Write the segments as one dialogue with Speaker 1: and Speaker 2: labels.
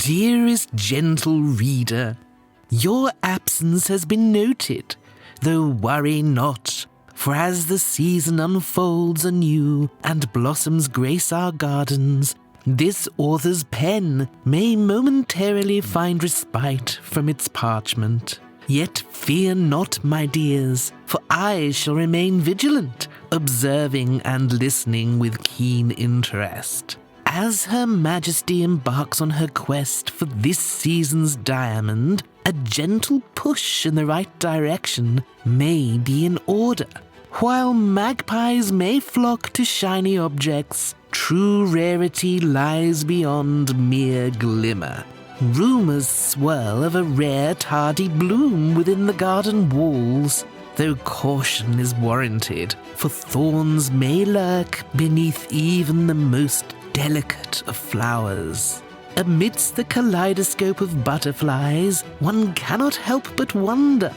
Speaker 1: Dearest gentle reader, your absence has been noted, though worry not, for as the season unfolds anew and blossoms grace our gardens, this author's pen may momentarily find respite from its parchment. Yet fear not, my dears, for I shall remain vigilant, observing and listening with keen interest. As Her Majesty embarks on her quest for this season's diamond, a gentle push in the right direction may be in order. While magpies may flock to shiny objects, true rarity lies beyond mere glimmer. Rumours swirl of a rare tardy bloom within the garden walls, though caution is warranted, for thorns may lurk beneath even the most delicate of flowers. Amidst the kaleidoscope of butterflies, one cannot help but wonder,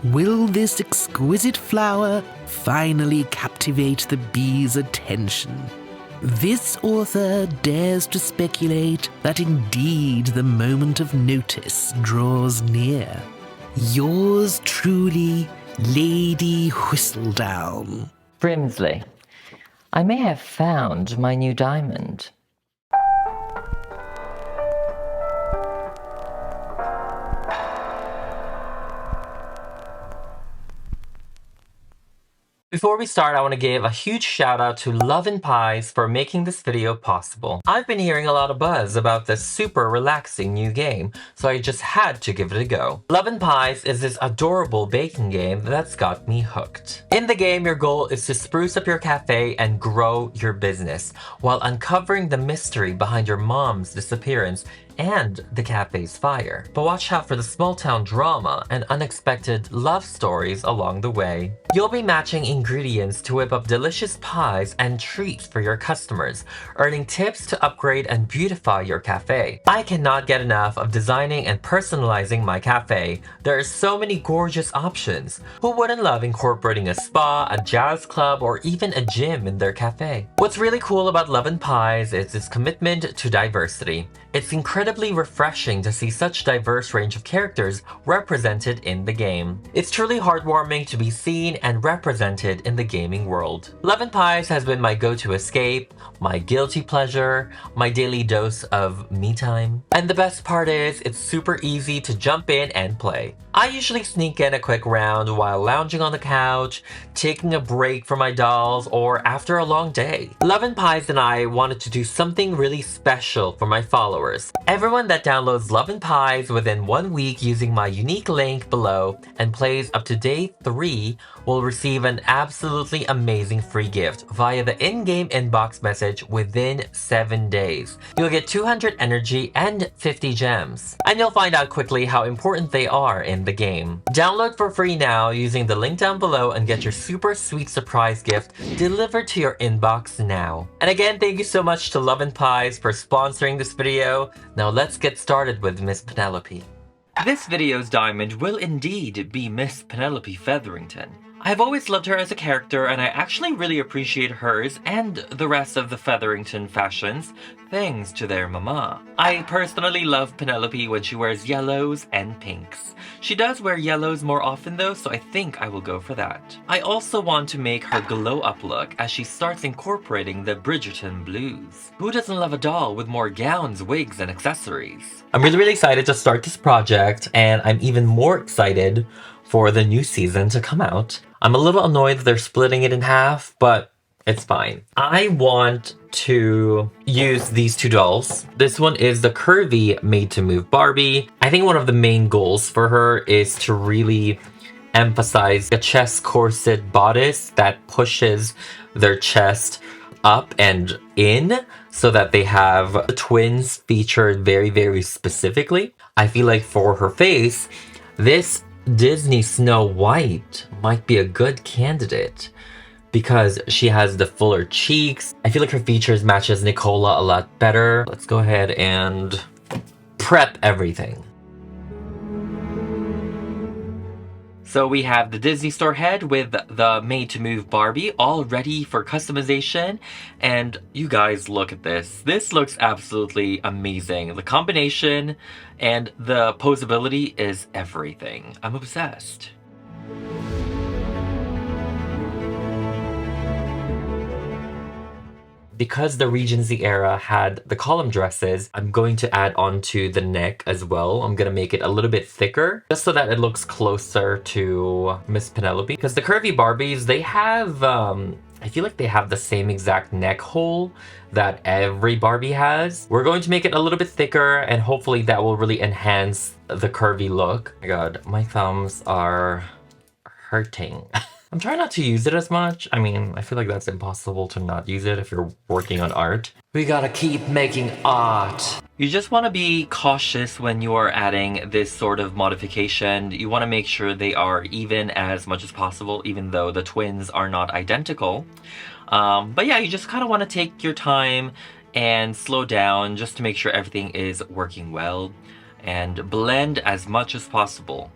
Speaker 1: will this exquisite flower finally captivate the bee's attention? This author dares to speculate that indeed the moment of notice draws near. Yours truly, Lady Whistledown.
Speaker 2: Brimsley, I may have found my new diamond. Before we start, I want to give a huge shout out to Love and Pies for making this video possible. I've been hearing a lot of buzz about this super relaxing new game, so I just had to give it a go. Love and Pies is this adorable baking game that's got me hooked. In the game, your goal is to spruce up your cafe and grow your business, while uncovering the mystery behind your mom's disappearance and the cafe's fire. But watch out for the small town drama and unexpected love stories along the way. You'll be matching ingredients to whip up delicious pies and treats for your customers, earning tips to upgrade and beautify your cafe. I cannot get enough of designing and personalizing my cafe. There are so many gorgeous options. Who wouldn't love incorporating a spa, a jazz club, or even a gym in their cafe? What's really cool about Love and Pies is its commitment to diversity. It's incredibly refreshing to see such diverse range of characters represented in the game. It's truly heartwarming to be seen and represented in the gaming world. Love and Pies has been my go-to escape, my guilty pleasure, my daily dose of me time. And the best part is, it's super easy to jump in and play. I usually sneak in a quick round while lounging on the couch, taking a break from my dolls, or after a long day. Love and Pies and I wanted to do something really special for my followers. Everyone that downloads Love and Pies within 1 week using my unique link below and plays up to day 3 will receive an absolutely amazing free gift via the in-game inbox message within 7 days. You'll get 200 energy and 50 gems. And you'll find out quickly how important they are in the game. Download for free now using the link down below and get your super sweet surprise gift delivered to your inbox now. And again, thank you so much to Love and Pies for sponsoring this video. Now let's get started with Miss Penelope. This video's diamond will indeed be Miss Penelope Featherington. I've always loved her as a character, and I actually really appreciate hers and the rest of the Featherington fashions thanks to their mama. I personally love Penelope when she wears yellows and pinks. She does wear yellows more often though, so I think I will go for that. I also want to make her glow up look as she starts incorporating the Bridgerton blues. Who doesn't love a doll with more gowns, wigs, and accessories? I'm really excited to start this project, and I'm even more excited for the new season to come out. I'm a little annoyed that they're splitting it in half, but it's fine. I want to use these two dolls. This one is the curvy Made to Move Barbie. I think one of the main goals for her is to really emphasize a chest corset bodice that pushes their chest up and in so that they have the twins featured very specifically. I feel like for her face, this Disney Snow White might be a good candidate because she has the fuller cheeks. I feel like her features matches Nicola a lot better. Let's go ahead and prep everything. So we have the Disney Store head with the Made to Move Barbie all ready for customization. And you guys, look at this. This looks absolutely amazing. The combination and the posability is everything. I'm obsessed. Because the Regency era had the column dresses, I'm going to add onto the neck as well. I'm gonna make it a little bit thicker, just so that it looks closer to Miss Penelope. Because the curvy Barbies, they have, I feel like they have the same exact neck hole that every Barbie has. We're going to make it a little bit thicker, and hopefully that will really enhance the curvy look. Oh my god, my thumbs are hurting. I'm trying not to use it as much. I mean, I feel like that's impossible to not use it if you're working on art. We gotta keep making art. You just want to be cautious when you are adding this sort of modification. You want to make sure they are even as much as possible, even though the twins are not identical. But yeah, you just kind of want to take your time and slow down just to make sure everything is working well and blend as much as possible.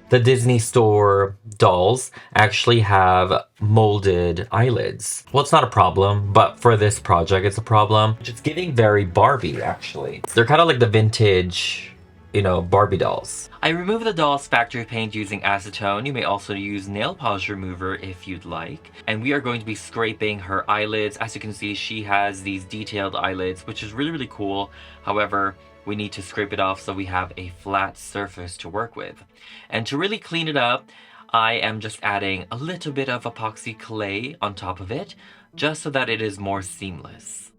Speaker 2: The Disney Store dolls actually have molded eyelids. Well, it's not a problem, but for this project, it's a problem. It's giving very Barbie, actually. They're kind of like the vintage, you know, Barbie dolls. I removed the doll's factory paint using acetone. You may also use nail polish remover if you'd like. And we are going to be scraping her eyelids. As you can see, she has these detailed eyelids, which is really, really cool. However, we need to scrape it off so we have a flat surface to work with. And to really clean it up, I am just adding a little bit of epoxy clay on top of it, just so that it is more seamless.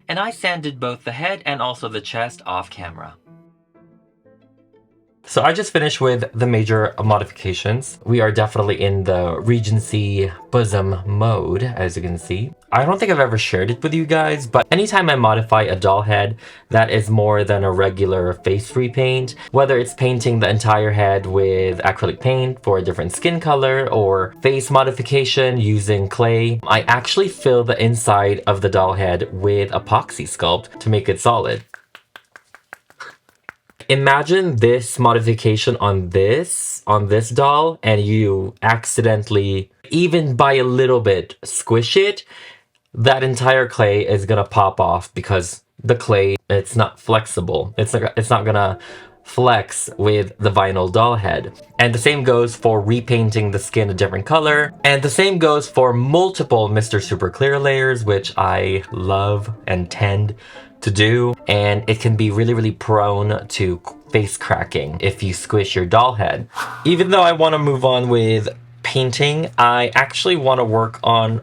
Speaker 2: And I sanded both the head and also the chest off camera. So I just finished with the major modifications. We are definitely in the Regency bosom mode, as you can see. I don't think I've ever shared it with you guys, but anytime I modify a doll head that is more than a regular face repaint, whether it's painting the entire head with acrylic paint for a different skin color or face modification using clay, I actually fill the inside of the doll head with epoxy sculpt to make it solid. Imagine this modification on this doll, and you accidentally, even by a little bit, squish it, that entire clay is gonna pop off because the clay, it's not flexible. It's not gonna flex with the vinyl doll head. And the same goes for repainting the skin a different color. And the same goes for multiple Mr. Super Clear layers, which I love and tend to do, and it can be really, really prone to face cracking if you squish your doll head. Even though I want to move on with painting, I actually want to work on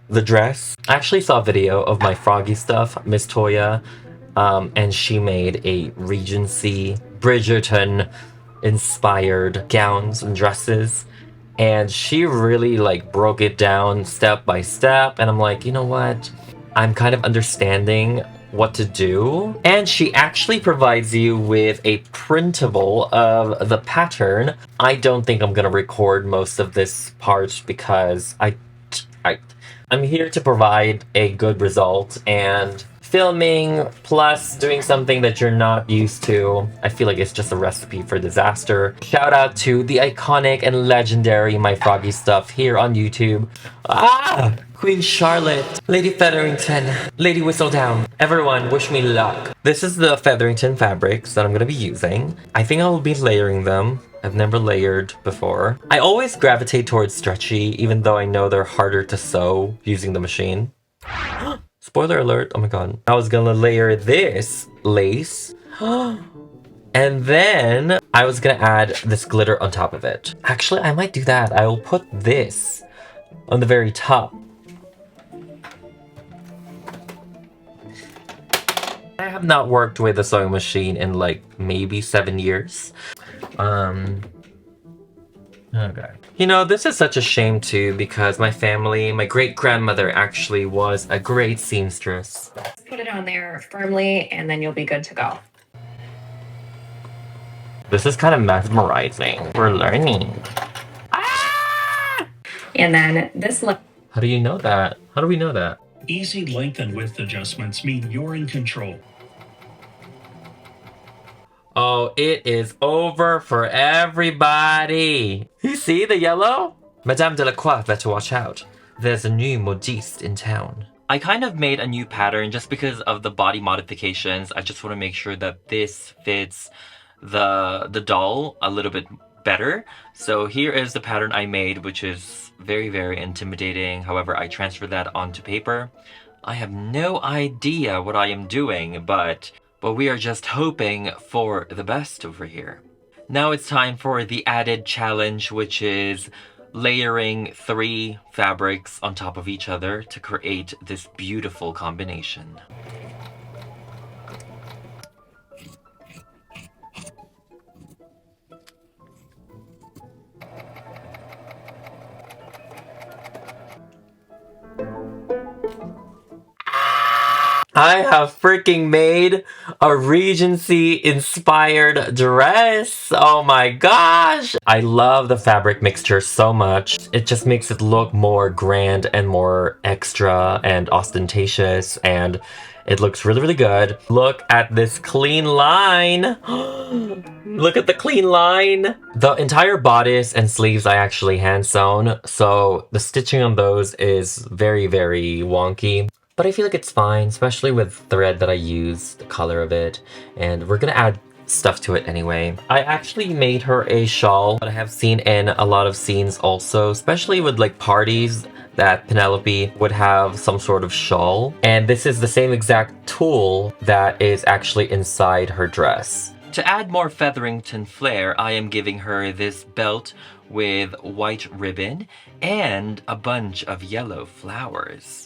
Speaker 2: the dress. I actually saw a video of my Froggy stuff, Miss Toya, and she made a Regency Bridgerton inspired gowns and dresses. And she really like broke it down step by step, and I'm like, you know what? I'm kind of understanding what to do. And she actually provides you with a printable of the pattern. I don't think I'm gonna record most of this part because I'm here to provide a good result, and filming plus doing something that you're not used to, I feel like it's just a recipe for disaster. Shout out to the iconic and legendary My Froggy Stuff here on YouTube. Queen Charlotte, Lady Featherington, Lady Whistledown. Everyone, wish me luck. This is the Featherington fabrics that I'm gonna be using. I think I'll be layering them. I've never layered before. I always gravitate towards stretchy, even though I know they're harder to sew using the machine. Spoiler alert, oh my god. I was gonna layer this lace. And then I was gonna add this glitter on top of it. Actually, I might do that. I will put this on the very top. I have not worked with a sewing machine in like maybe 7 years. Okay. You know, this is such a shame too, because my family, my great-grandmother actually was a great seamstress.
Speaker 3: Put it on there firmly and then you'll be good to go.
Speaker 2: This is kind of mesmerizing. We're learning.
Speaker 3: And then this look.
Speaker 2: How do you know that? How do we know that?
Speaker 4: Easy length and width adjustments mean you're in control.
Speaker 2: Oh, it is over for everybody. You see the yellow? Madame Delacroix better watch out. There's a new modiste in town. I kind of made a new pattern just because of the body modifications. I just want to make sure that this fits the doll a little bit better. So here is the pattern I made, which is very, very intimidating. However, I transferred that onto paper. I have no idea what I am doing, but we are just hoping for the best over here. Now it's time for the added challenge, which is layering 3 fabrics on top of each other to create this beautiful combination. I have freaking made a Regency-inspired dress. Oh my gosh! I love the fabric mixture so much. It just makes it look more grand and more extra and ostentatious, and it looks really, really good. Look at this clean line. Look at the clean line. The entire bodice and sleeves I actually hand sewn, so the stitching on those is very, very wonky. But I feel like it's fine, especially with thread that I use, the color of it, and we're gonna add stuff to it anyway. I actually made her a shawl that I have seen in a lot of scenes also, especially with like parties that Penelope would have some sort of shawl. And this is the same exact tulle that is actually inside her dress. To add more Featherington flair, I am giving her this belt with white ribbon and a bunch of yellow flowers.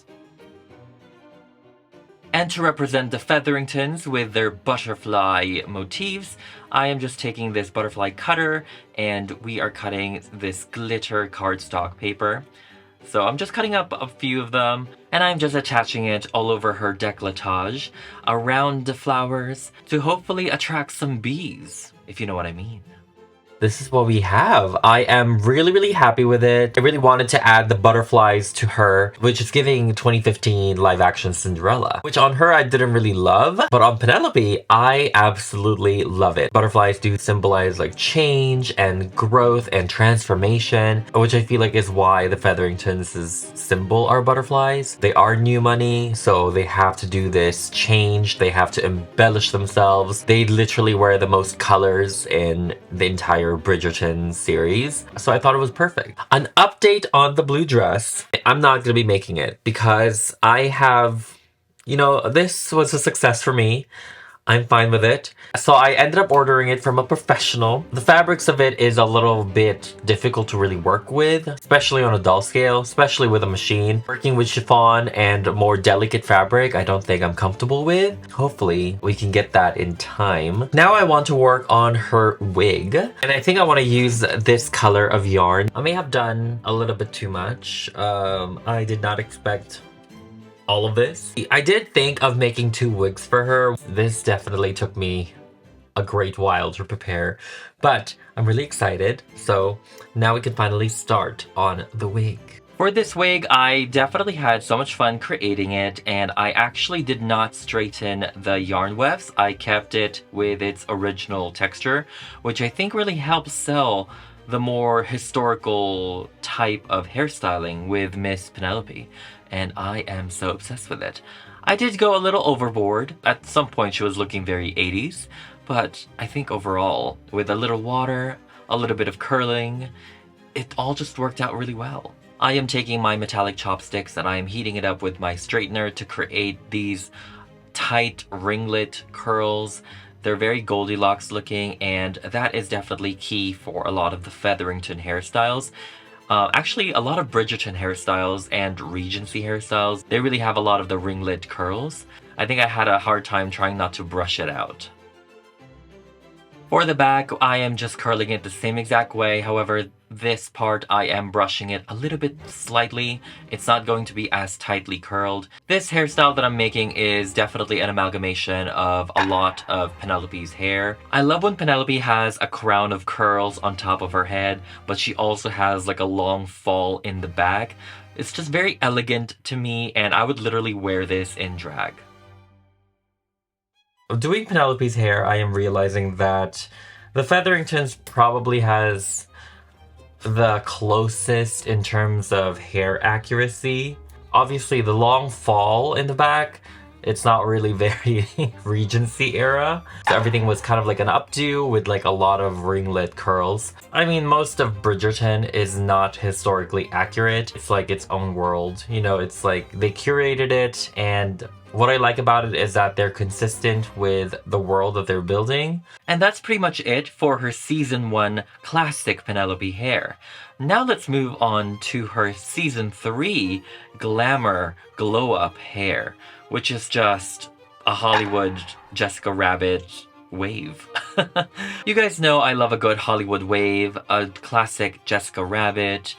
Speaker 2: And to represent the Featheringtons with their butterfly motifs, I am just taking this butterfly cutter and we are cutting this glitter cardstock paper. So I'm just cutting up a few of them and I'm just attaching it all over her décolletage around the flowers to hopefully attract some bees, if you know what I mean. This is what we have. I am really, really happy with it. I really wanted to add the butterflies to her, which is giving 2015 live action Cinderella, which on her I didn't really love, but on Penelope, I absolutely love it. Butterflies do symbolize like change and growth and transformation, which I feel like is why the Featheringtons' symbol are butterflies. They are new money, so they have to do this change. They have to embellish themselves. They literally wear the most colors in the entire Bridgerton series, so I thought it was perfect. An update on the blue dress. I'm not gonna be making it because I have, you know, this was a success for me. I'm fine with it. So I ended up ordering it from a professional. The fabrics of it is a little bit difficult to really work with, especially on a doll scale, especially with a machine. Working with chiffon and more delicate fabric, I don't think I'm comfortable with. Hopefully we can get that in time. Now I want to work on her wig, and I think I want to use this color of yarn. I may have done a little bit too much. I did not expect all of this. I did think of making 2 wigs for her. This definitely took me a great while to prepare, but I'm really excited. So now we can finally start on the wig. For this wig, I definitely had so much fun creating it, and I actually did not straighten the yarn wefts. I kept it with its original texture, which I think really helps sell the more historical type of hairstyling with Miss Penelope, and I am so obsessed with it. I did go a little overboard. At some point she was looking very 80s, but I think overall, with a little water, a little bit of curling, it all just worked out really well. I am taking my metallic chopsticks and I am heating it up with my straightener to create these tight ringlet curls. They're very Goldilocks looking, and that is definitely key for a lot of the Featherington hairstyles. Actually, a lot of Bridgerton hairstyles and Regency hairstyles, they really have a lot of the ringlet curls. I think I had a hard time trying not to brush it out. For the back, I am just curling it the same exact way. However, this part I am brushing it a little bit slightly. It's not going to be as tightly curled. This hairstyle that I'm making is definitely an amalgamation of a lot of Penelope's hair. I love when Penelope has a crown of curls on top of her head, but she also has like a long fall in the back. It's just very elegant to me, and I would literally wear this in drag. Doing Penelope's hair, I am realizing that the Featheringtons probably has the closest in terms of hair accuracy. Obviously, the long fall in the back, it's not really very Regency era. So everything was kind of like an updo with like a lot of ringlet curls. I mean, most of Bridgerton is not historically accurate. It's like its own world. You know, it's like they curated it, and what I like about it is that they're consistent with the world that they're building. And that's pretty much it for her Season 1 classic Penelope hair. Now let's move on to her Season 3 glamour glow-up hair, which is just a Hollywood Jessica Rabbit wave. You guys know I love a good Hollywood wave, a classic Jessica Rabbit,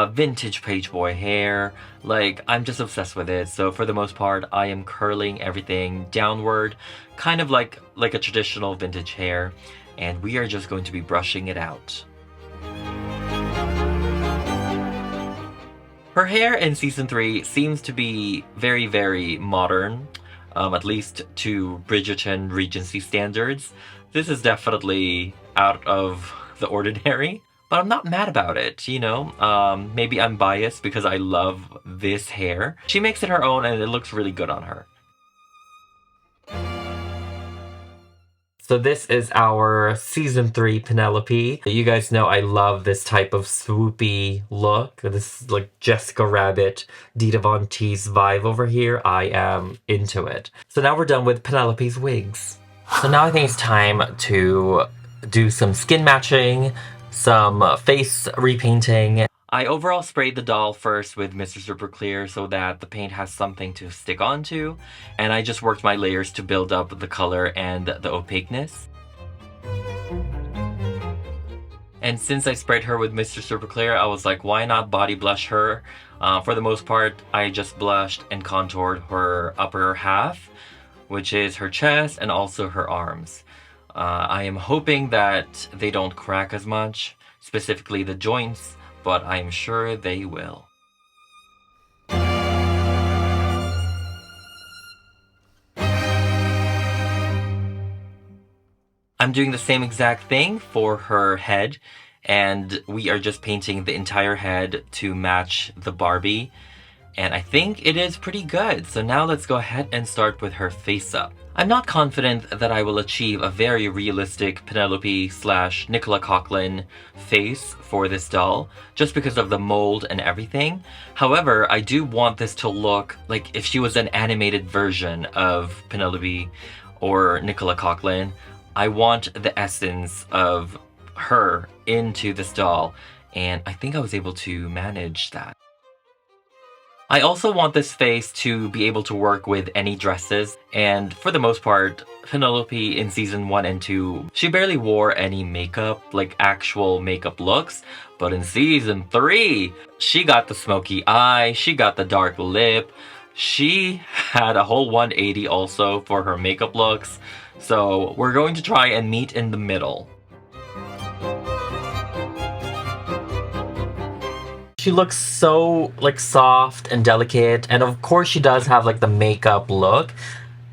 Speaker 2: vintage page boy hair. Like, I'm just obsessed with it. So for the most part, I am curling everything downward, kind of like a traditional vintage hair, and we are just going to be brushing it out. Her hair in Season 3 seems to be very, very modern, at least to Bridgerton Regency standards. This is definitely out of the ordinary, but I'm not mad about it, you know? Maybe I'm biased because I love this hair. She makes it her own and it looks really good on her. So this is our Season 3 Penelope. You guys know I love this type of swoopy look. This is like Jessica Rabbit, Dita Von Teese vibe over here. I am into it. So now we're done with Penelope's wigs. So now I think it's time to do some skin matching, some face repainting. I overall sprayed the doll first with Mr. Super Clear so that the paint has something to stick onto, and I just worked my layers to build up the color and the opaqueness. And since I sprayed her with Mr. Super Clear, I was like, why not body blush her? For the most part, I just blushed and contoured her upper half, which is her chest and also her arms. I am hoping that they don't crack as much, specifically the joints, but I'm sure they will. I'm doing the same exact thing for her head, and we are just painting the entire head to match the Barbie, and I think it is pretty good. So now let's go ahead and start with her face up. I'm not confident that I will achieve a very realistic Penelope / Nicola Coughlan face for this doll, just because of the mold and everything. However, I do want this to look like if she was an animated version of Penelope or Nicola Coughlan. I want the essence of her into this doll, and I think I was able to manage that. I also want this face to be able to work with any dresses, and for the most part, Penelope in Season 1 and 2, she barely wore any makeup, like actual makeup looks, but in Season 3, she got the smoky eye, she got the dark lip, she had a whole 180 also for her makeup looks, so we're going to try and meet in the middle. She looks so like soft and delicate, and of course she does have like the makeup look,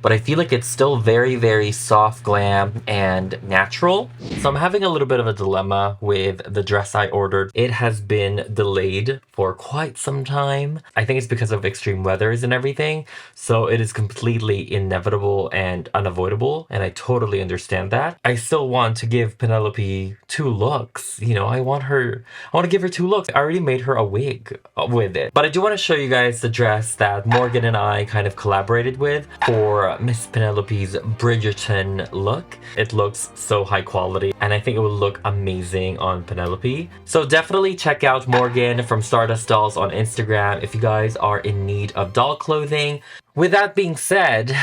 Speaker 2: but I feel like it's still very, very soft glam and natural. So I'm having a little bit of a dilemma with the dress I ordered. It has been delayed for quite some time. I think it's because of extreme weathers and everything. So it is completely inevitable and unavoidable, and I totally understand that. I still want to give Penelope 2 looks. You know, I want to give her 2 looks. I already made her a wig with it. But I do want to show you guys the dress that Morgan and I kind of collaborated with for Miss Penelope's Bridgerton look. It looks so high quality, and I think it will look amazing on Penelope. So definitely check out Morgan from Stardust Dolls on Instagram if you guys are in need of doll clothing. With that being said,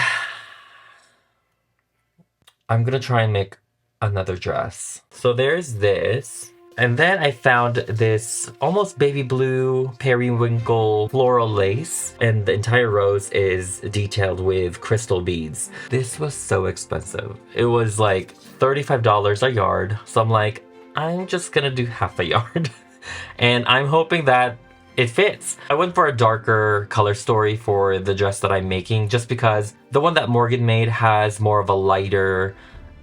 Speaker 2: I'm gonna try and make another dress. So there's this. And then I found this almost baby blue periwinkle floral lace, and the entire rose is detailed with crystal beads. This was so expensive. It was like $35 a yard. So I'm like, I'm just gonna do half a yard. And I'm hoping that it fits. I went for a darker color story for the dress that I'm making just because the one that Morgan made has more of a lighter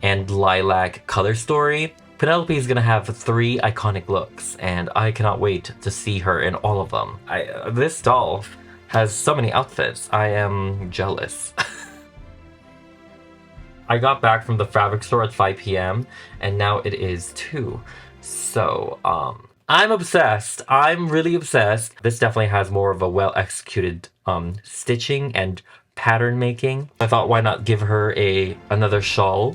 Speaker 2: and lilac color story. Penelope is gonna have 3 iconic looks, and I cannot wait to see her in all of them. This doll has so many outfits. I am jealous. I got back from the fabric store at 5 p.m. and now it is 2. So, I'm obsessed. I'm really obsessed. This definitely has more of a well-executed stitching and pattern making. I thought, why not give her another shawl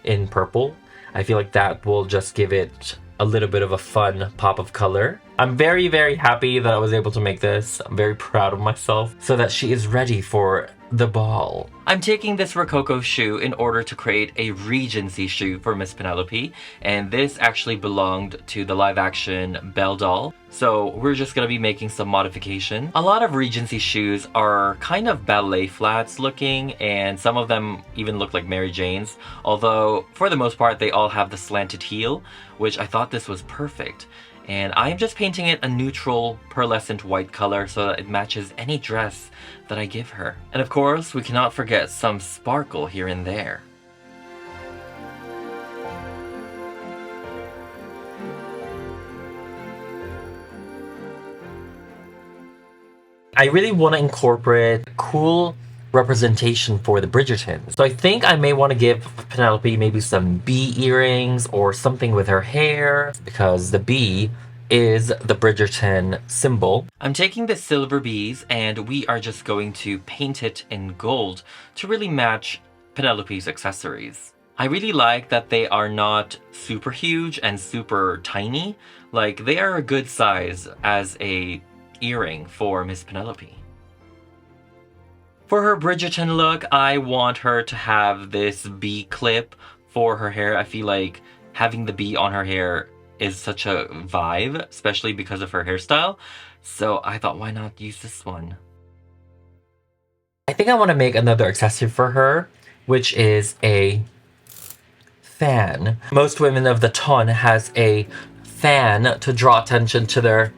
Speaker 2: in purple? I feel like that will just give it a little bit of a fun pop of color. I'm very, very happy that I was able to make this. I'm very proud of myself so that she is ready for the ball. I'm taking this Rococo shoe in order to create a Regency shoe for Miss Penelope, and this actually belonged to the live action Belle doll. So we're just gonna be making some modification. A lot of Regency shoes are kind of ballet flats looking, and some of them even look like Mary Jane's, although for the most part they all have the slanted heel, which I thought this was perfect. And I'm just painting it a neutral pearlescent white color so that it matches any dress that I give her. And of course, we cannot forget some sparkle here and there. I really want to incorporate cool representation for the Bridgertons. So I think I may want to give Penelope maybe some bee earrings or something with her hair, because the bee is the Bridgerton symbol. I'm taking the silver bees and we are just going to paint it in gold to really match Penelope's accessories. I really like that they are not super huge and super tiny. Like, they are a good size as a earring for Miss Penelope. For her Bridgerton look, I want her to have this bee clip for her hair. I feel like having the bee on her hair is such a vibe, especially because of her hairstyle. So I thought, why not use this one? I think I want to make another accessory for her, which is a fan. Most women of the ton has a fan to draw attention to their...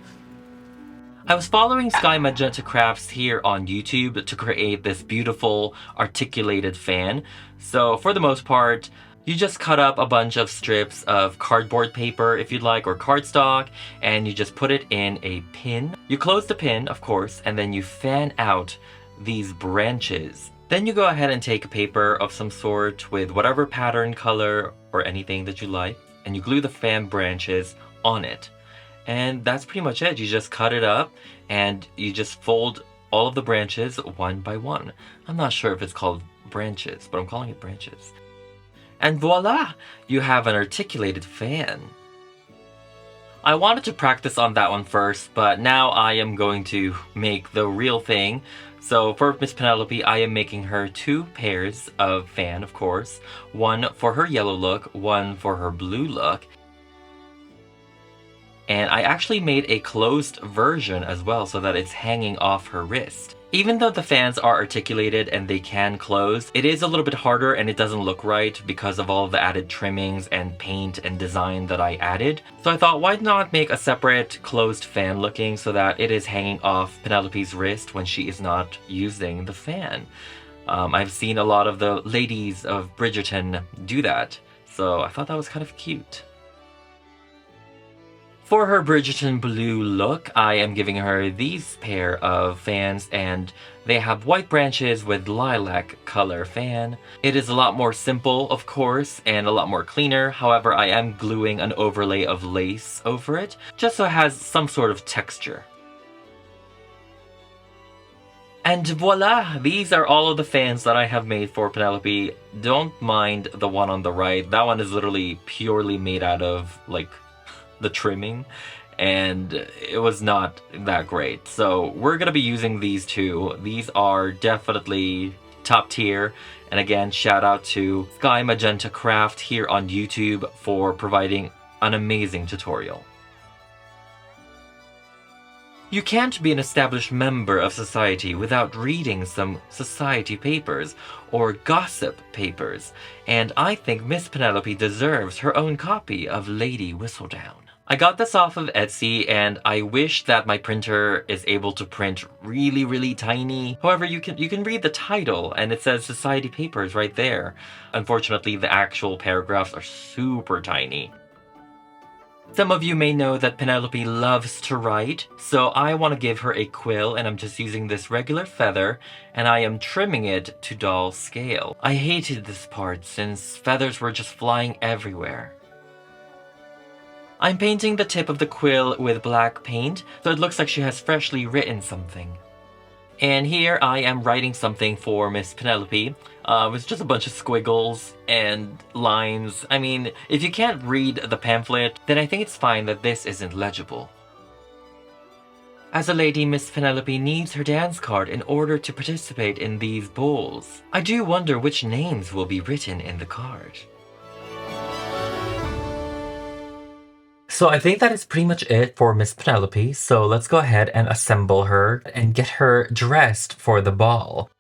Speaker 2: I was following Sky Magenta Crafts here on YouTube to create this beautiful articulated fan. So for the most part, you just cut up a bunch of strips of cardboard paper if you'd like, or cardstock, and you just put it in a pin. You close the pin, of course, and then you fan out these branches. Then you go ahead and take a paper of some sort with whatever pattern, color, or anything that you like, and you glue the fan branches on it. And that's pretty much it. You just cut it up and you just fold all of the branches one by one. I'm not sure if it's called branches, but I'm calling it branches. And voila! You have an articulated fan. I wanted to practice on that one first, but now I am going to make the real thing. So for Miss Penelope, I am making her 2 pairs of fan, of course. One for her yellow look, one for her blue look. And I actually made a closed version as well so that it's hanging off her wrist. Even though the fans are articulated and they can close, it is a little bit harder and it doesn't look right because of all of the added trimmings and paint and design that I added. So I thought, why not make a separate closed fan looking so that it is hanging off Penelope's wrist when she is not using the fan. I've seen a lot of the ladies of Bridgerton do that, so I thought that was kind of cute. For her Bridgerton blue look, I am giving her these pair of fans, and they have white branches with lilac color fan. It is a lot more simple, of course, and a lot more cleaner. However, I am gluing an overlay of lace over it, just so it has some sort of texture. And voila! These are all of the fans that I have made for Penelope. Don't mind the one on the right. That one is literally purely made out of, like, the trimming, and it was not that great. So we're gonna be using these 2. These are definitely top tier. And again, shout out to Sky Magenta Craft here on YouTube for providing an amazing tutorial. You can't be an established member of society without reading some society papers or gossip papers, and I think Miss Penelope deserves her own copy of Lady Whistledown. I got this off of Etsy, and I wish that my printer is able to print really tiny. However, you can read the title, and it says Society Papers right there. Unfortunately, the actual paragraphs are super tiny. Some of you may know that Penelope loves to write, so I want to give her a quill, and I'm just using this regular feather, and I am trimming it to doll scale. I hated this part since feathers were just flying everywhere. I'm painting the tip of the quill with black paint, so it looks like she has freshly written something. And here I am writing something for Miss Penelope. It's just a bunch of squiggles and lines. I mean, if you can't read the pamphlet, then I think it's fine that this isn't legible. As a lady, Miss Penelope needs her dance card in order to participate in these bowls. I do wonder which names will be written in the card. So I think that is pretty much it for Miss Penelope, so let's go ahead and assemble her and get her dressed for the ball.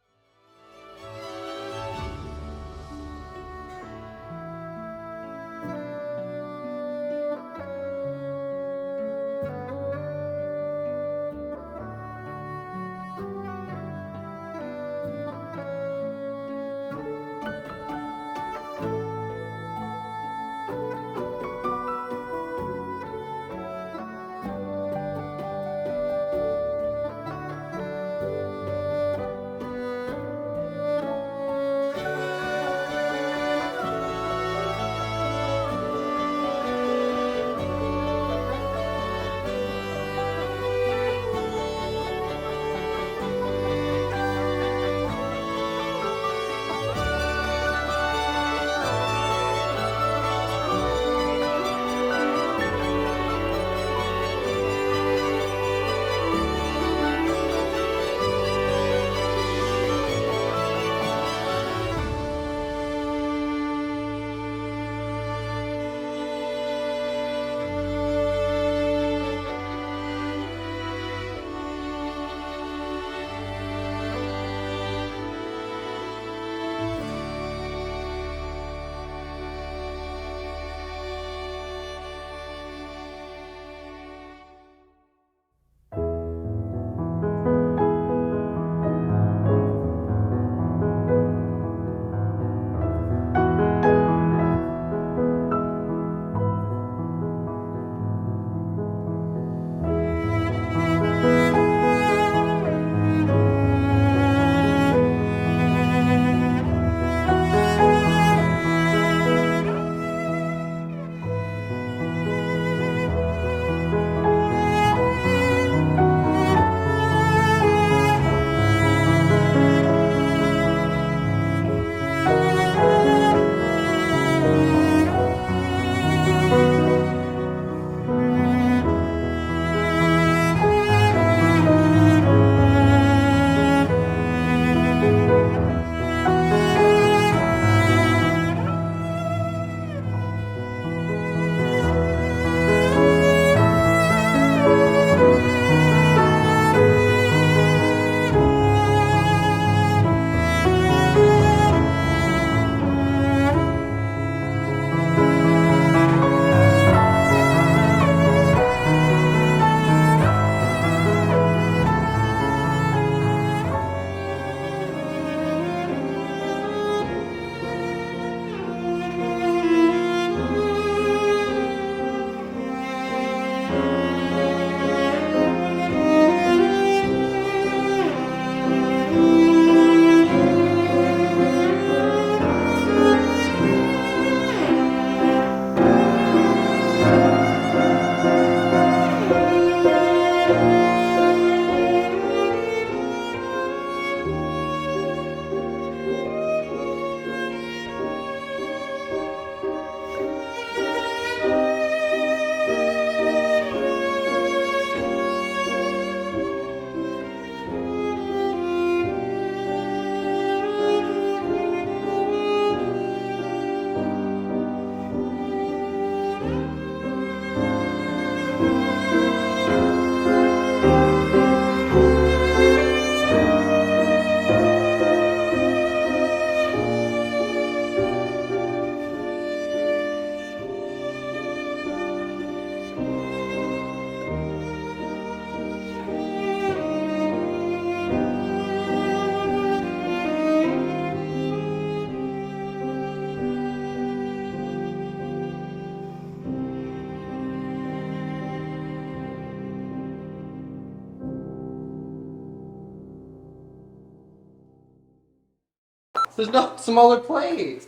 Speaker 5: There's no smaller plate.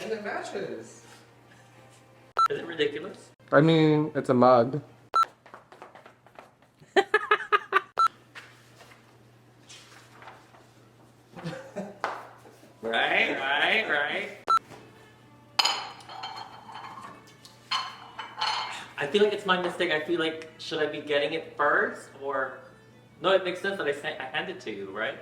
Speaker 5: And it matches.
Speaker 2: Is it ridiculous?
Speaker 5: I mean, it's a mug.
Speaker 2: Right. I feel like it's my mistake. I feel like, should I be getting it first? Or, no, it makes sense that I hand it to you, right?